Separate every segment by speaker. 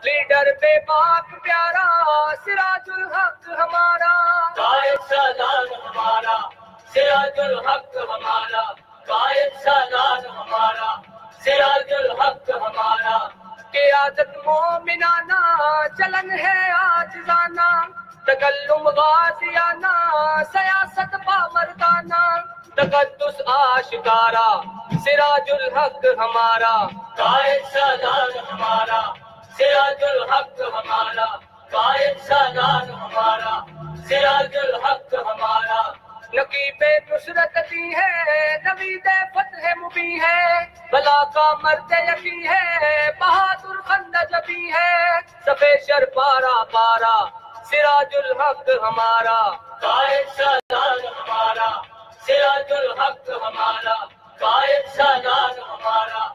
Speaker 1: Leader بے باک پیارا سراج الحق ہمارا،
Speaker 2: قائد سالار ہمارا سراج الحق ہمارا، قائد سالار ہمارا سراج الحق ہمارا،
Speaker 1: قیادت مومنانہ چلن ہے عاجزانہ، تکلم غازیانہ سیاست پامردانہ، تقدس آشکارا سراج الحق ہمارا،
Speaker 2: قائد سالار ہمارا سراج الحق ہمارا، قائد سالار ہمارا سراج الحق ہمارا،
Speaker 1: نقیب نصرت دی ہے نوید فتح مبیں ہے، بلا کا مرد یقین ہے بہادر خندہ جبی ہے، صفے شر پارا پارا سراج الحق ہمارا،
Speaker 2: قائد سالار ہمارا سراج الحق ہمارا، قائد سالار ہمارا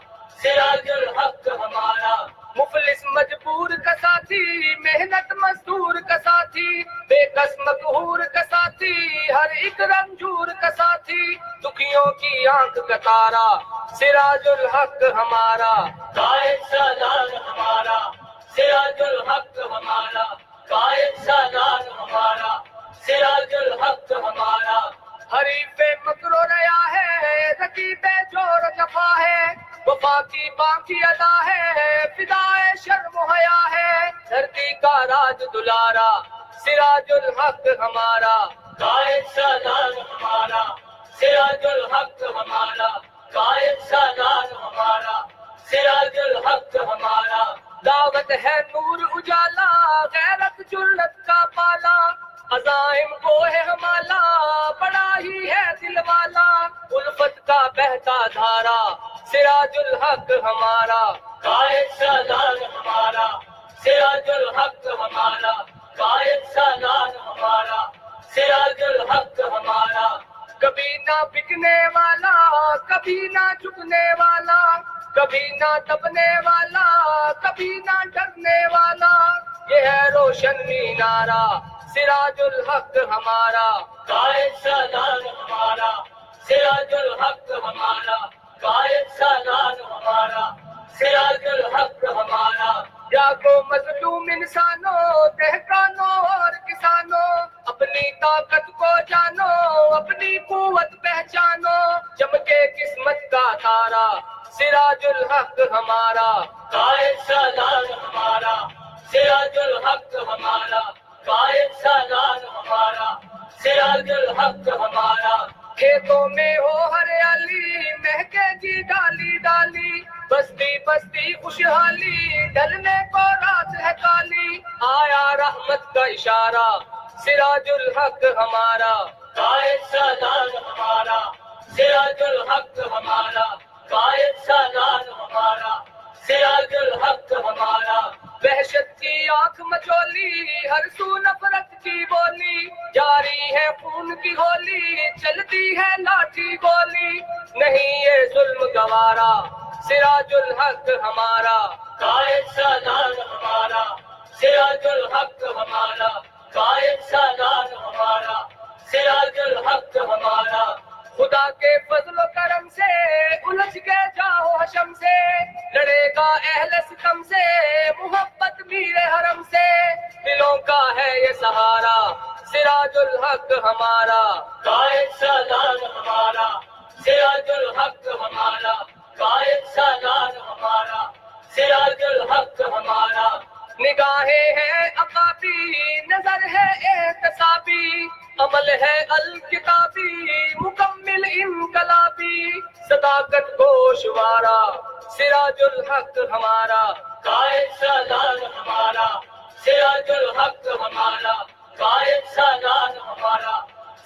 Speaker 2: سراج الحق ہمارا،
Speaker 1: مفلس مجبور کا ساتھی محنت مزدور کا ساتھی، بے کس مقہور کا ساتھی ہر ایک رنجور کا ساتھی، دکھیوں کی آنکھ کا تارا سراج الحق ہمارا،
Speaker 2: قائد سالار ہمارا سراج الحق ہمارا، قائد سالار ہمارا سراج الحق ہمارا،
Speaker 1: حریف مکر و ریا ہے رقیب جور و جفا ہے، وفا کی باقی ادا ہے فدائے شرم و حیا ہے، دھرتی کا راج دلارا سراج الحق ہمارا،
Speaker 2: قائد سالار ہمارا سراج الحق ہمارا، قائد سالار ہمارا سراج الحق ہمارا،
Speaker 1: دعوت ہے نور اجالا غیرت جرت کا پالا، عزائم کو ہے ہمالا بڑا ہی ہے دل والا، الفت کا بہتا دھارا سراج الحق ہمارا،
Speaker 2: قائد سالار ہمارا سراج الحق ہمارا، قائد سالار ہمارا سراج الحق ہمارا،
Speaker 1: کبھی نہ بکنے والا کبھی نہ جھکنے والا، کبھی نہ دبنے والا کبھی نہ ڈرنے والا، یہ ہے روشن مینارہ سراج الحق ہمارا،
Speaker 2: قائد سالار ہمارا سراج الحق ہمارا، قائد سالار ہمارا سراج الحق ہمارا،
Speaker 1: جاگو مظلوم انسانوں دہقانوں اور کسانوں، اپنی طاقت کو جانو اپنی قوت پہچانو، چمکے قسمت کا تارا سراج الحق ہمارا،
Speaker 2: قائد سالار ہمارا سراج الحق ہمارا، قائد سالار ہمارا سراج الحق ہمارا،
Speaker 1: کھیتوں میں ہو ہریالی مہکے گی ڈالی ڈالی، بستی بستی خوشحالی ڈھلنے کو رات ہے کالی، آیا رحمت کا اشارہ سراج الحق ہمارا،
Speaker 2: قائد سالار ہمارا سراج الحق ہمارا، قائد سالار ہمارا سراج الحق ہمارا،
Speaker 1: وحشت کی آنکھ مچولی ہر سو نفرت کی بولی، جاری ہے خون کی ہولی چلتی ہے لاٹھی گولی، نہیں یہ ظلم گوارا سراج الحق ہمارا،
Speaker 2: قائد سالار ہمارا سراج الحق ہمارا، قائد سالار ہمارا سراج الحق ہمارا،
Speaker 1: خدا کے فضل و کرم سے الجھ کے جاؤ حشم سے، لڑے گا اہل ستم سے محبت میر حرم سے، دلوں کا ہے یہ سہارا سراج الحق ہمارا،
Speaker 2: قائد سالار ہمارا سراج الحق ہمارا، قائد سالار ہمارا سراج الحق ہمارا،
Speaker 1: نگاہیں ہیں عقابی نظر ہے احتسابی، عمل ہے الکتابی مکمل انقلابی، صداقت گوشوارا سراج الحق ہمارا،
Speaker 2: قائد سالار ہمارا سراج الحق ہمارا، قائد سالار ہمارا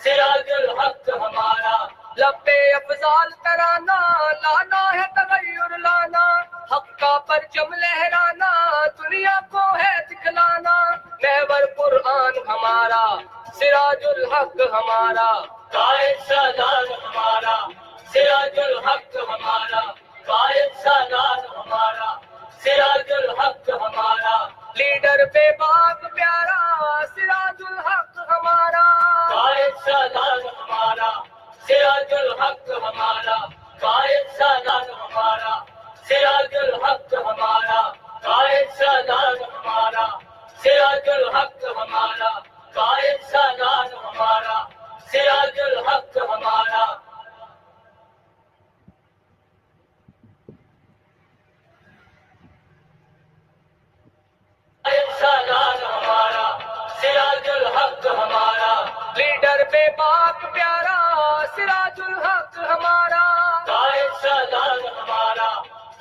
Speaker 2: سراج الحق ہمارا،
Speaker 1: لب افضال ترانہ لانا ہے تغیر لانا، حق کا پرچم لہرانا دنیا کو ہے دکھلانا، محور قرآن ہمارا سراج الحق ہمارا،
Speaker 2: قائد سالار ہمارا سراج الحق ہمارا، قائد سالار ہمارا سراج الحق ہمارا،
Speaker 1: لیڈر بے باک پیارا سراج الحق ہمارا،
Speaker 2: قائد سالار ہمارا سراج الحق ہمارا، قائد سالار ہمارا سراج الحق ہمارا، قائد سالار سراج الحق ہمارا، قائد سادات ہمارا، سراج الحق ہمارا، قائد سادات ہمارا، سراج الحق ہمارا،
Speaker 1: لیڈر بے باک پیارا سراج الحق ہمارا،
Speaker 2: قائد سادات ہمارا،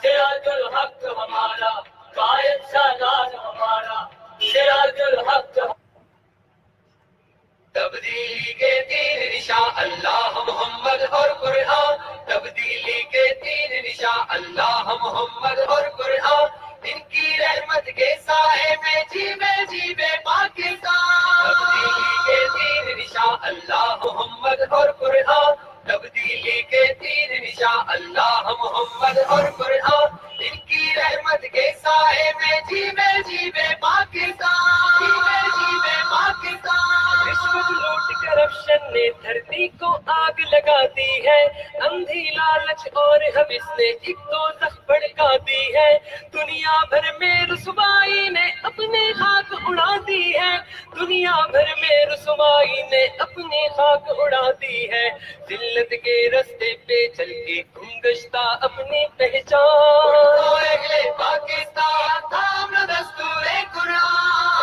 Speaker 2: سراج الحق ہمارا، قائد سادات ہمارا، سراج الحق ہمارا۔
Speaker 1: تبدیلی کے تین نشاں اللہ محمد اور قرآن، تبدیلی کے تین نشاں اللہ محمد اور قرآن، ان کی رحمت کے سائے میں جیوے پاکستان۔ تبدیلی کے تین نشاں اللہ محمد اور قرآن، تبدیلی کے تین نشاں اللہ محمد اور قرآن، ان کی رحمت کے سائے میں جیوے پاکستان، جیوے پاکستان۔ رشوت لوٹ کرپشن نے دھرتی کو آگ لگا دی ہے، اندھی لالچ اور حوث نے ایک دوزخ بھڑکا دی ہے، دنیا بھر میں رسوائی نے اپنے خاک اڑا دی ہے، دنیا بھر میں رسوائی نے اپنی خاک اڑا دی ہے، ذلت کے رستے پہ چل کے گم گشتہ اپنی پہچان۔ اہل پاکستان تھام دستور قرآن،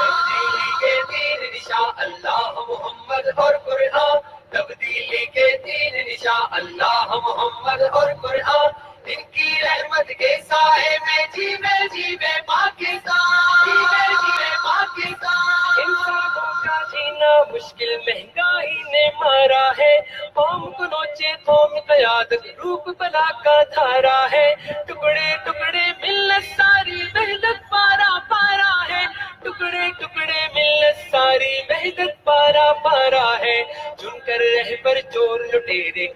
Speaker 1: تبدیلی کے تین نشاں اللہ محمد اور قرآن، تبدیلی کے تین نشاں اللہ محمد اور قرآن، ان کی رحمت کے سائے میں جیوے پاکستان، جیوے پاکستان۔ انسانوں کا جینا مشکل مہنگائی نے مارا ہے، قوم کو نوچے قوم قیادت روپ بلا کا دھارا ہے، ٹکڑے ٹکڑے ملت ساری وحدت پارا پارا ہے، ٹکڑے ٹکڑے ملت ساری وحدت پارا پارا ہے، چن کر رہبر چور لٹیرے